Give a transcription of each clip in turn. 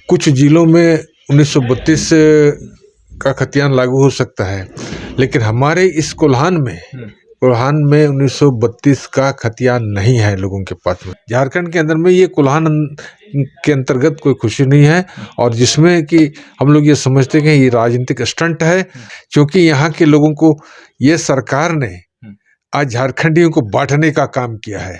कुछ जिलों में 1932 का खतियान लागू हो सकता है, लेकिन हमारे इस कोल्हान में 1932 का खतियान नहीं है लोगों के पास में। झारखंड के अंदर में ये कोल्हान के अंतर्गत कोई खुशी नहीं है, और जिसमें कि हम लोग ये समझते हैं कि ये राजनीतिक स्टंट है, क्योंकि यहाँ के लोगों को ये सरकार ने आज झारखंडियों को बांटने का काम किया है।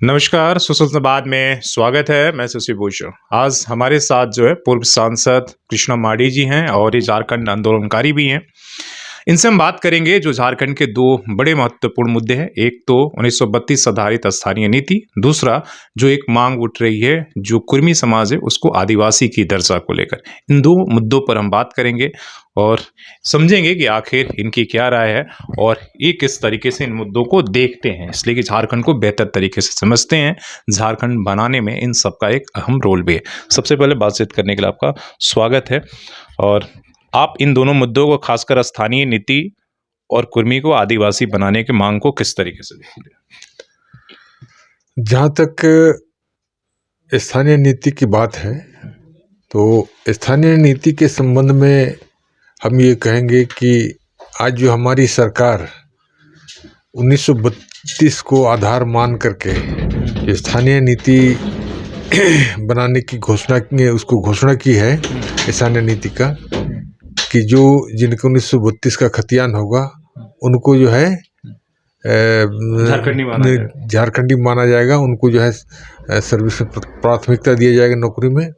नमस्कार, सुसंवाद में स्वागत है। मैं शशि भूषण। आज हमारे साथ जो है पूर्व सांसद कृष्णा माडी जी हैं और ये झारखंड आंदोलनकारी भी हैं। इनसे हम बात करेंगे जो झारखंड के दो बड़े महत्वपूर्ण मुद्दे हैं। एक तो 1932 आधारित स्थानीय नीति, दूसरा जो एक मांग उठ रही है जो कुर्मी समाज है उसको आदिवासी की दर्जा को लेकर। इन दो मुद्दों पर हम बात करेंगे और समझेंगे कि आखिर इनकी क्या राय है और ये किस तरीके से इन मुद्दों को देखते हैं, इसलिए कि झारखंड को बेहतर तरीके से समझते हैं। झारखंड बनाने में इन सब का एक अहम रोल भी है। सबसे पहले बातचीत करने के लिए आपका स्वागत है, और आप इन दोनों मुद्दों को, खासकर स्थानीय नीति और कुर्मी को आदिवासी बनाने की मांग को, किस तरीके से देखते हैं? जहाँ तक स्थानीय नीति की बात है, तो स्थानीय नीति के संबंध में हम ये कहेंगे कि आज जो हमारी सरकार 1932 को आधार मान करके स्थानीय नीति बनाने की घोषणा की है, स्थानीय नीति का, कि जो जिनको 1932 का खतियान होगा उनको जो है झारखंडी माना जाएगा, उनको जो है सर्विस में प्राथमिकता दिया जाएगा नौकरी में,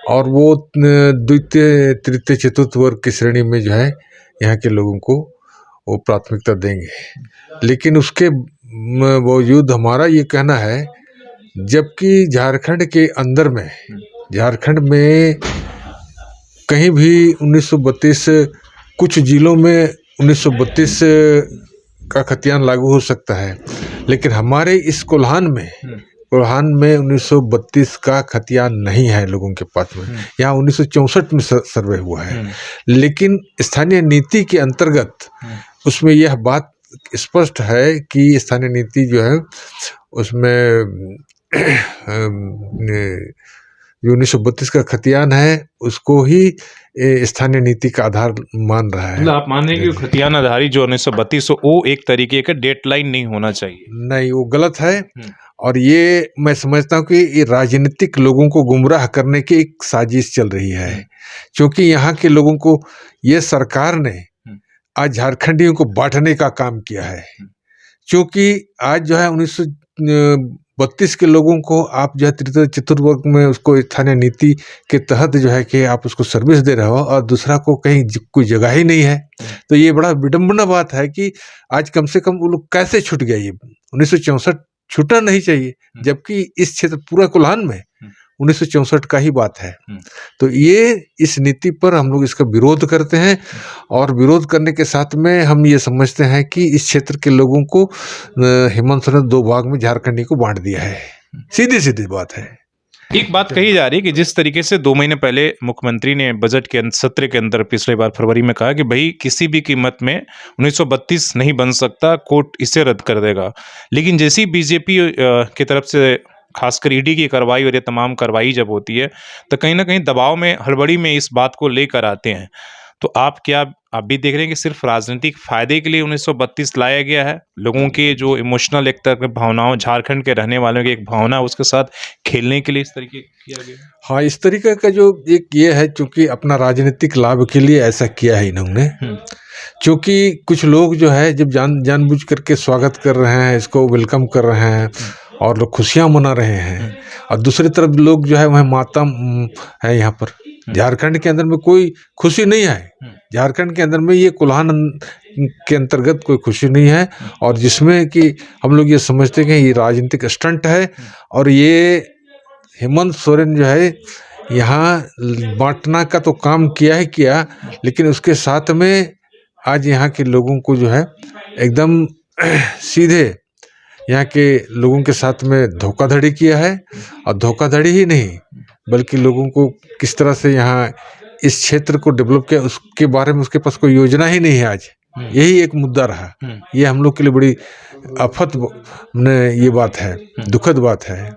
और वो द्वितीय तृतीय चतुर्थ वर्ग की श्रेणी में जो है यहाँ के लोगों को वो प्राथमिकता देंगे। लेकिन उसके बावजूद हमारा ये कहना है, जबकि झारखंड के अंदर में, झारखंड में कहीं भी 1932, कुछ जिलों में 1932 का खतियान लागू हो सकता है, लेकिन हमारे इस कोल्हान में 1932 का खतियान नहीं है लोगों के पास में। यहाँ 1964 में सर्वे हुआ है, लेकिन स्थानीय नीति के अंतर्गत उसमें यह बात स्पष्ट है कि स्थानीय नीति जो है उसमें जो 1932 का खतियान है उसको ही स्थानीय नीति का आधार मान रहा है। मतलब आप मान रहे हैं कि खतियान आधारित जो 1932 वो एक तरीके का डेडलाइन नहीं होना चाहिए? नहीं, वो गलत है, और ये मैं समझता हूँ कि ये राजनीतिक लोगों को गुमराह करने की एक साजिश चल रही है, क्योंकि यहाँ के लोगों को ये सरकार ने आज झारखंडियों को बांटने का काम किया है। क्योंकि आज जो है 1932 के लोगों को आप जो है तृतीय चतुर्थ वर्ग में उसको स्थानीय नीति के तहत जो है कि आप उसको सर्विस दे रहे हो, और दूसरा को कहीं कोई जगह ही नहीं है। तो ये बड़ा विडंबना बात है कि आज कम से कम वो लोग कैसे छूट गए। ये 1964 छूटना नहीं चाहिए, जबकि इस क्षेत्र पूरा कोल्हान में 1964 का ही बात है। तो ये इस नीति पर हम लोग इसका विरोध करते हैं, और विरोध करने के साथ में हम ये समझते हैं कि इस क्षेत्र के लोगों को हेमंत सोरेन ने 2 भाग में झारखंडी को बांट दिया है। सीधी बात है। एक बात कही जा रही है कि जिस तरीके से 2 महीने पहले मुख्यमंत्री ने बजट के सत्र के अंदर पिछले बार फरवरी में कहा कि भाई किसी भी कीमत में 1932 नहीं बन सकता, कोर्ट इसे रद्द कर देगा। लेकिन जैसी बीजेपी की तरफ से खासकर ईडी की कार्रवाई और ये तमाम कार्रवाई जब होती है, तो कहीं ना कहीं दबाव में, हड़बड़ी में इस बात को लेकर आते हैं। तो आप भी देख रहे हैं कि सिर्फ राजनीतिक फायदे के लिए 1932 लाया गया है? लोगों के जो इमोशनल एक तरह की भावनाओं, झारखंड के रहने वालों की एक भावना, उसके साथ खेलने के लिए इस तरीके किया गया? हाँ, इस तरीके का जो एक ये है, चूंकि अपना राजनीतिक लाभ के लिए ऐसा किया है इन्होंने। क्योंकि कुछ लोग जो है जब जानबूझ करके स्वागत कर रहे हैं, इसको वेलकम कर रहे हैं और लोग खुशियां मना रहे हैं, और दूसरी तरफ लोग जो है वह मातम है। यहाँ पर झारखंड के अंदर में कोई खुशी नहीं है। झारखंड के अंदर में ये कोल्हान के अंतर्गत कोई खुशी नहीं है, और जिसमें कि हम लोग ये समझते हैं कि ये राजनीतिक स्टंट है, और ये हेमंत सोरेन जो है यहाँ बांटना का तो काम किया, लेकिन उसके साथ में आज यहाँ के लोगों को जो है एकदम सीधे यहाँ के लोगों के साथ में धोखाधड़ी किया है। और धोखाधड़ी ही नहीं, बल्कि लोगों को किस तरह से यहाँ इस क्षेत्र को डेवलप किया उसके बारे में उसके पास कोई योजना ही नहीं है। आज यही एक मुद्दा रहा। ये हम लोग के लिए बड़ी आफत ये बात है, दुखद बात है।